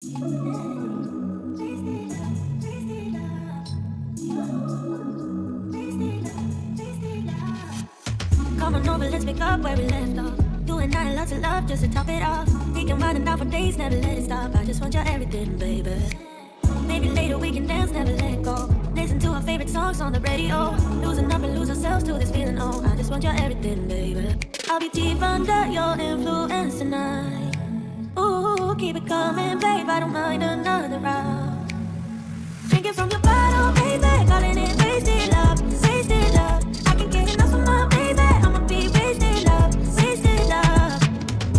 Come on over, let's pick up where we left off. Doing nothing, lots of love just to top it off. We can run it out for days, never let it stop. I just want your everything, baby. Maybe later we can dance, never let go. Listen to our favorite songs on the radio. Losing up and lose ourselves to this feeling. Oh, I just want your everything, baby. I'll be deep under your influence tonight. Ooh, keep it coming, babe. I don't mind another round. Drinking from your bottle, baby. Calling it wasted love, wasted love. I can't get enough of my baby. I'ma be wasted love, wasted love.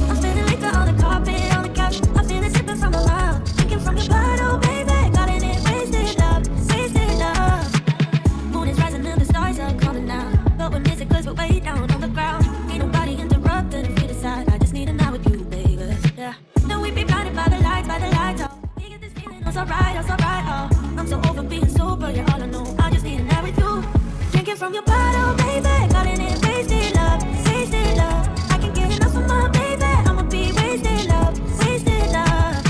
I'm spilling liquor on the carpet, on the couch. I feel it sipping from my mouth. Drinking from your bottle, baby. Calling it wasted love, wasted love. Moon is rising and the stars are coming now. But we're missing cause we're way down on the ground. Ain't nobody interrupted if we decide. I just need a night with you, baby. Yeah. Then we be blinded by the lights, oh. We get this feeling, it's alright, oh. I'm so over being sober, you're all I know. I just need a night with you. Drinking from your bottle, baby. Calling it wasted love, wasted love. I can't get enough of my baby. I'ma be wasted love, wasted love.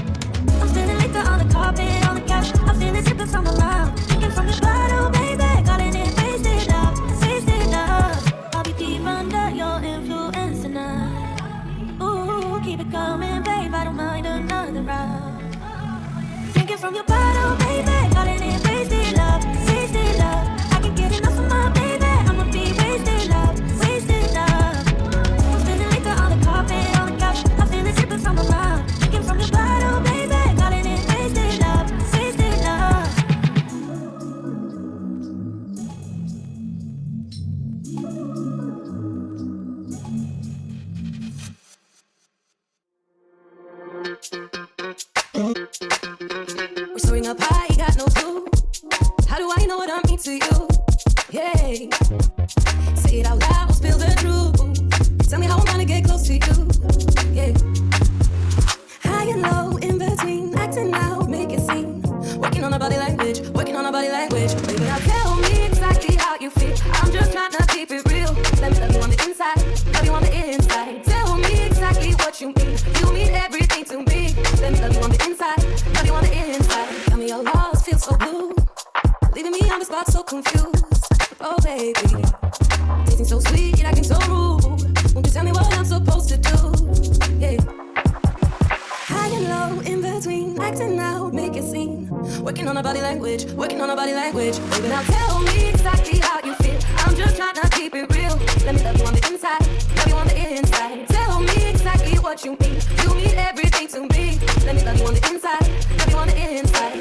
I'm spilling liquor on the carpet, on the couch. I feel it sipping from my mouth. Drinking from your bottle, baby. Calling it wasted love, wasted love. I'll be deep under your influence tonight. Ooh, keep it coming, babe. I don't mind another round. Drinking from your bottle, baby. Calling it wasted love, wasted love. I can't get enough of my baby. I'ma be wasted love, wasted love. I'm spilling liquor on the carpet, on the couch. I feel it sipping from my mouth. Drinking from your bottle, baby. Calling it wasted love, wasted love. We're soaring up high, got no clue. How do I know what I mean to you? Yeah. Say it out loud, spill the truth. Tell me how I'm gonna get close to you. Yeah. High and low, in between, acting out, make it seem. Working on our body language, working on our body language. Baby, now tell me exactly how you feel. I'm just trying to keep it real. Let me love you on the inside, love you on the inside. Tell me exactly what you mean. You mean everything to me. Let me love you on the inside, love you on the inside. Tell me your lost, feel so blue. Leaving me on the spot so confused. Oh baby, tasting so sweet, acting so rude. Won't you tell me what I'm supposed to do? Yeah. High and low, in between, acting out, make it seem. Working on our body language, working on our body language. Baby, now tell me exactly how you feel. I'm just trying to keep it real. Let me love you on the inside, love you on the inside. Tell me exactly what you mean. You mean everything to me. Let me love you on the inside, love you on the inside.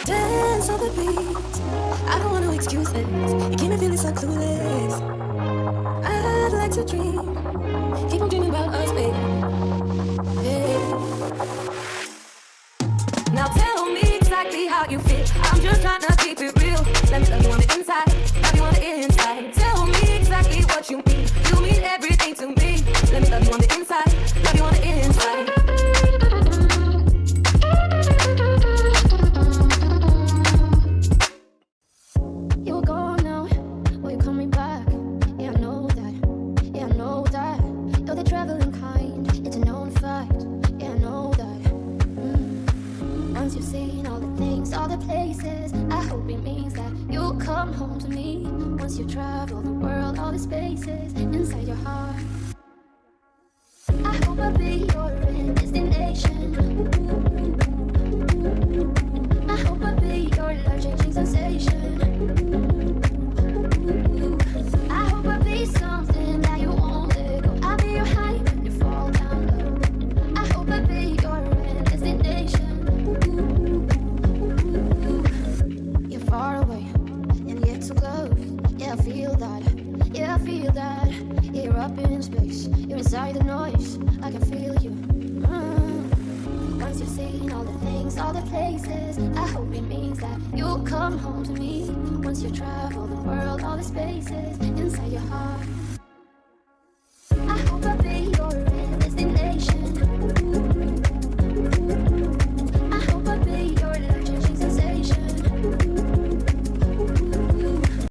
Dance on the beat. I don't want no excuses. You keep me feeling so clueless. I'd like to dream. Keep on dreaming about us, baby. Yeah. Now tell me exactly how you feel. I'm just trying to keep it real. Let me love you on the inside, love you on the inside. Tell me exactly what you mean. You mean everything to me. Let me love you on the inside, love you on the inside. You're gone now, will you coming back? Yeah, I know that, yeah, I know that. You're the traveling kind, it's a known fact. Yeah, I know that. Once you've seen all the things, all the places, I hope it means that you'll come home to me. Once you travel the world, all the spaces inside your heart. I hope I'll be your destination. I hope I'll be your life-changing sensation. I hope I'll be something that you won't let go. I'll be your high when you fall down low. I hope I'll be your destination. You're far away and yet so close. Yeah, I feel that. Yeah, I feel that. You're up in space. You're inside the noise. I can feel you. Once you've seen all the things, all the places, I hope it means that you'll come home to me. Once you travel the world, all the spaces inside your heart.